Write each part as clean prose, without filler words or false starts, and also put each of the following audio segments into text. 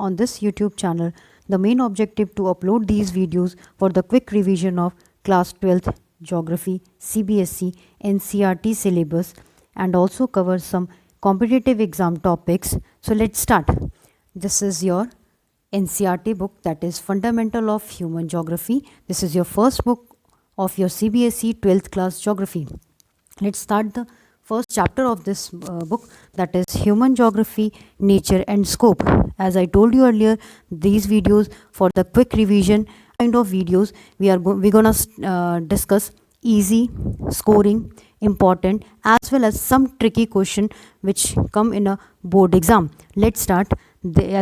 on this YouTube channel. The main objective to upload these videos for the quick revision of class 12th geography, CBSE, NCERT syllabus and also cover some competitive exam topics. So let's start. This is your NCERT book, that is Fundamental of Human Geography. This is your first book of your CBSE 12th class geography. Let's start the first chapter of this book, that is Human Geography, Nature and Scope. As I told you earlier, these videos for the quick revision kind of videos, we're gonna discuss easy, scoring, important, as well as some tricky question which come in a board exam. Let's start.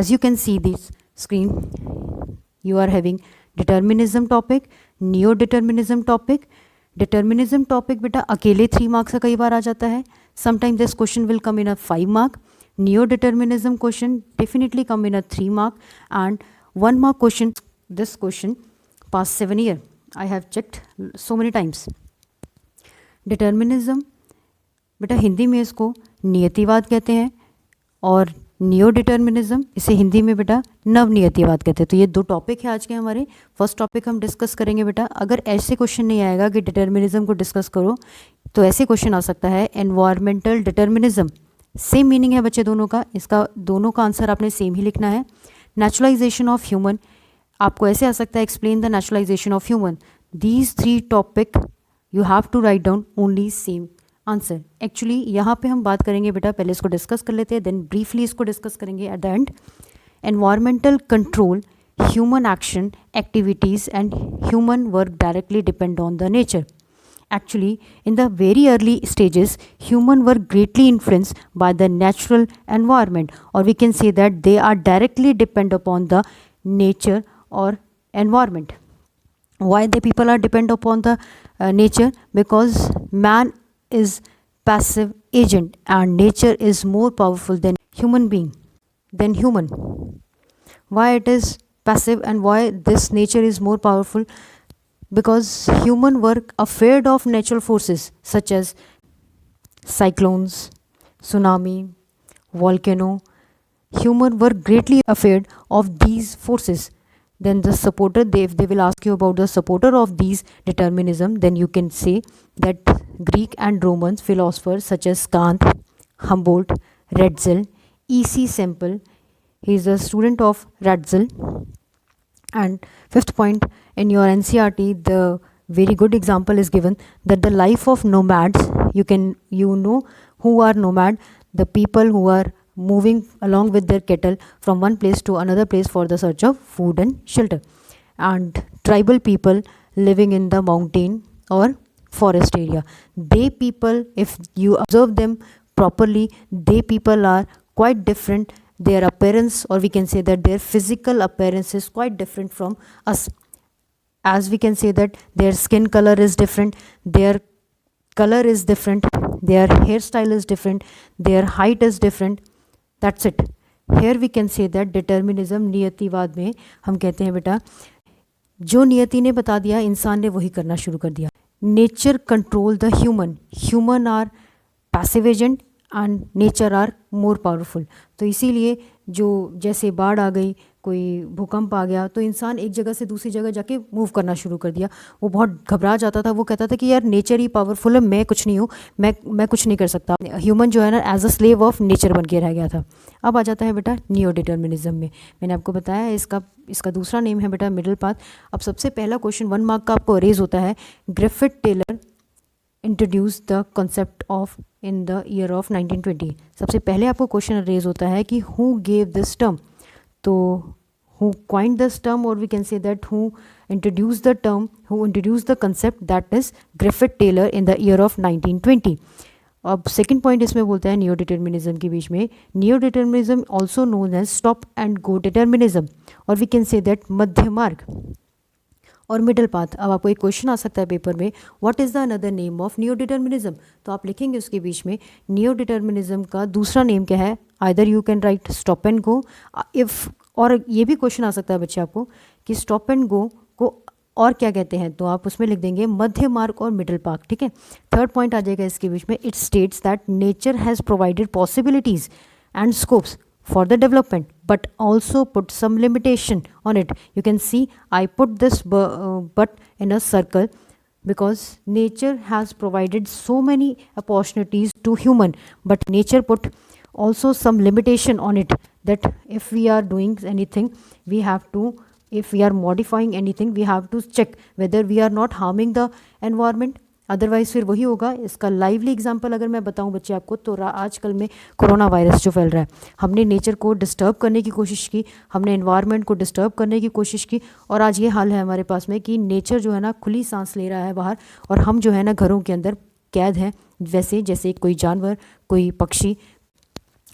As you can see this screen, you are having determinism topic, neo-determinism topic. Determinism topic बेटा अकेले 3 marks का कई बार आ जाता है. Sometime this question will come in a 5 mark. Neo determinism question definitely come in a 3 mark and 1 mark question. This question past 7 year I have checked so many times. Determinism बेटा हिंदी में इसको नियतिवाद कहते हैं और नियो डिटर्मिनिज्म इसे हिंदी में बेटा नवनियतिवाद कहते हैं. तो ये दो टॉपिक है आज के हमारे. फर्स्ट टॉपिक हम डिस्कस करेंगे बेटा. अगर ऐसे क्वेश्चन नहीं आएगा कि डिटर्मिनिज्म को डिस्कस करो, तो ऐसे क्वेश्चन आ सकता है एनवायरमेंटल डिटर्मिनिज्म. सेम मीनिंग है बच्चे दोनों का. इसका दोनों का आंसर आपने सेम ही लिखना है. नेचुरलाइजेशन ऑफ ह्यूमन आपको ऐसे आ सकता है, explain the naturalization of human. These 3 topic you have to write down only same answer. Actually यहाँ पे हम बात करेंगे बेटा, पहले इसको डिस्कस कर लेते हैं, देन ब्रीफली इसको डिस्कस करेंगे at the end. Environmental control, human action, activities and human work directly depend on the nature. Actually, in the very early stages, human were greatly influenced by the natural environment, or we can say that they are directly depend upon the nature or environment. Why the people are depend upon the nature? Because man is passive agent and nature is more powerful than human being, than human. Why it is passive and why this nature is more powerful? Because human were afraid of natural forces such as cyclones, tsunami, volcano. Human were greatly afraid of these forces. Then the supporter, if they will ask you about the supporter of these determinism, then you can say that Greek and Roman philosophers such as Kant, Humboldt, Ratzel, E.C. Semple, he is a student of Ratzel. And 5th point, in your NCERT, the very good example is given that the life of nomads, you know who are nomad, the people who are moving along with their cattle from one place to another place for the search of food and shelter. And tribal people living in the mountain or forest area. They people, if you observe them properly, they people are quite different. Their appearance, or we can say that their physical appearance is quite different from us. As we can say that their skin color is different, their color is different, their hairstyle is different, their height is different. That's it. Here we can say that determinism, नियतिवाद में हम कहते हैं बेटा, जो नियति ने बता दिया इंसान ने वही करना शुरू कर दिया. Nature control the human. Human are passive agent and nature are more powerful. तो इसीलिए जो जैसे बाढ़ आ गई, कोई भूकंप आ गया, तो इंसान एक जगह से दूसरी जगह जाके मूव करना शुरू कर दिया. वो बहुत घबरा जाता था, वो कहता था कि यार नेचर ही पावरफुल है, मैं कुछ नहीं हूँ, मैं कुछ नहीं कर सकता. ह्यूमन जो है ना as a slave of nature बन के रह गया था. अब आ जाता है बेटा नियो डिटर्मिनिज्म में. मैंने आपको बताया इसका दूसरा नेम है बेटा मिडिल पाथ. अब सबसे पहला क्वेश्चन 1 मार्क का आपको रेज होता है. Griffith Taylor introduce the concept of in the year of 1920. सबसे पहले आपको क्वेश्चन रेज होता है कि हु गेव दिस टर्म. तो who coined this term, or we can say that who introduced the term, who introduced the concept, that is Griffith Taylor in the year of 1920. अब second point इसमें बोलता है neo determinism के बीच में. Neo determinism also known as stop and go determinism, और we can say that मध्य मार्ग और मिडल पाथ. अब आपको एक क्वेश्चन आ सकता है पेपर में, what is the another name of neo determinism. तो आप लिखेंगे उसके बीच में नियो डिटर्मिनिज्म का दूसरा नेम क्या है. Either you can write stop and go, if, और ये भी क्वेश्चन आ सकता है बच्चे आपको कि स्टॉप एंड गो को और क्या कहते हैं, तो आप उसमें लिख देंगे मध्य मार्ग और मिडिल पार्क. ठीक है. थर्ड पॉइंट आ जाएगा इसके बीच में, it states that nature has provided possibilities and scopes for the development but also put some limitation on it. You can see I put this but in a circle because nature has provided so many opportunities to human, but nature put also some limitation on it, that if we are doing anything, we have to, if we are modifying anything, we have to check whether we are not harming the environment, otherwise फिर वही होगा. इसका lively example अगर मैं बताऊं बच्चे आपको, तो आजकल में कोरोना वायरस जो फैल रहा है, हमने नेचर को डिस्टर्ब करने की कोशिश की, हमने एनवायरनमेंट को डिस्टर्ब करने की कोशिश की, और आज ये हाल है हमारे पास में कि नेचर जो है ना खुली सांस ले रहा है बाहर, और हम जो है ना घरों के अंदर कैद हैं, वैसे जैसे कोई जानवर, कोई पक्षी.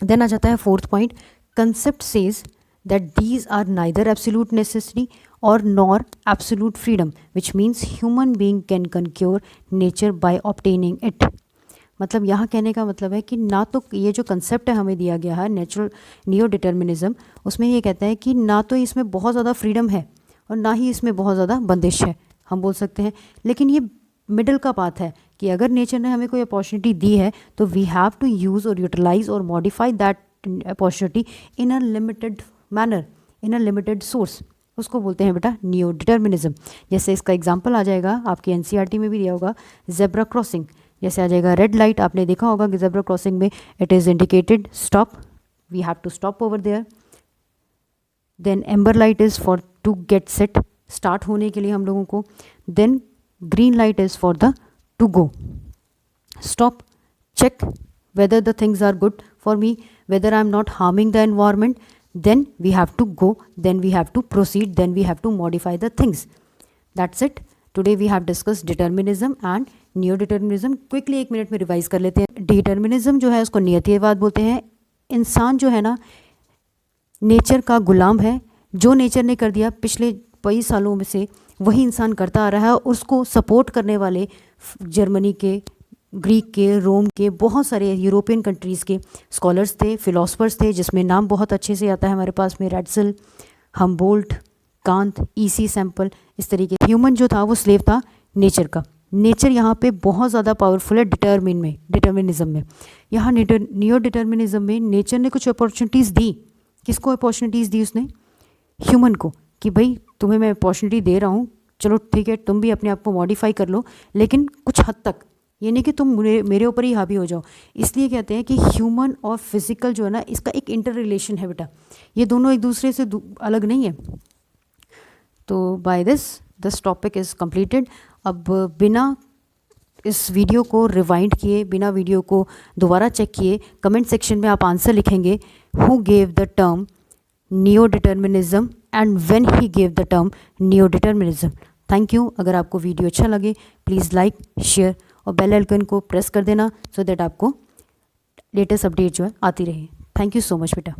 देन आ जाता है fourth point, concept says that these are neither absolute necessity or nor absolute freedom, which means human being can conquer nature by obtaining it. मतलब यहाँ कहने का मतलब है कि ना तो ये जो कंसेप्ट है हमें दिया गया है नेचुरल नियो डिटर्मिनिज्म, उसमें ये कहता है कि ना तो इसमें बहुत ज़्यादा फ्रीडम है और ना ही इसमें बहुत ज़्यादा बंदिश है, हम बोल सकते हैं. लेकिन ये मिडल का पाथ है कि अगर नेचर ने हमें कोई अपॉर्चुनिटी दी है तो वी हैव टू यूज़ और यूटिलाइज और modify that opportunity in a limited manner, in a limited source. उसको बोलते हैं बेटा नियो डिटर्मिनिज्म. जैसे इसका एग्जांपल आ जाएगा आपके एनसीईआरटी में भी दिया होगा, जेब्रा क्रॉसिंग. जैसे आ जाएगा रेड लाइट, आपने देखा होगा कि जेब्रा क्रॉसिंग में it is indicated stop, we have to stop over there. Then amber light is for to get set, start होने के लिए हम लोगों को. Then green light is for the to go, stop, check whether the things are good for me, whether I am not harming the environment. Then we have to go, then we have to proceed, then we have to modify the things. That's it. Today we have discussed determinism and neo-determinism. Quickly एक minute में revise कर लेते हैं. Determinism जो है उसको नियतिवाद बोलते हैं. इंसान जो है ना नेचर का गुलाम है, जो नेचर ने कर दिया पिछले कई सालों में से वही इंसान करता आ रहा है. उसको सपोर्ट करने वाले जर्मनी के, ग्रीक के, रोम के, बहुत सारे यूरोपियन कंट्रीज़ के स्कॉलर्स थे, फिलोसफर्स थे, जिसमें नाम बहुत अच्छे से आता है हमारे पास में, रैटसल, हमबोल्ट, कांत, ईसी सैम्पल, इस तरीके. ह्यूमन जो था वो स्लेव था नेचर का. नेचर यहाँ पे बहुत ज़्यादा पावरफुल है डिटर्मिनिज्म में. यहाँ नियो डिटर्मिनिज्म में नेचर ने कुछ अपॉर्चुनिटीज़ दी. किसको अपॉर्चुनिटीज़ दी? उसने ह्यूमन को, कि भाई तुम्हें मैं अपॉर्चुनिटी दे रहा हूँ, चलो ठीक है तुम भी अपने आप को मॉडिफाई कर लो, लेकिन कुछ हद तक, ये नहीं कि तुम मेरे ऊपर ही हावी हो जाओ. इसलिए कहते हैं कि ह्यूमन और फिज़िकल जो है ना इसका एक इंटर रिलेशन है बेटा, ये दोनों एक दूसरे से अलग नहीं है. तो by this topic is completed. अब बिना इस वीडियो को रिवाइंड किए, बिना वीडियो को दोबारा चेक किए, कमेंट सेक्शन में आप आंसर लिखेंगे, who gave the term neo determinism and when he gave the term neo determinism. Thank you. अगर आपको वीडियो अच्छा लगे प्लीज़ लाइक, शेयर और बेल आइकन को प्रेस कर देना, सो दैट आपको लेटेस्ट अपडेट जो है आती रहे. थैंक यू सो मच बेटा.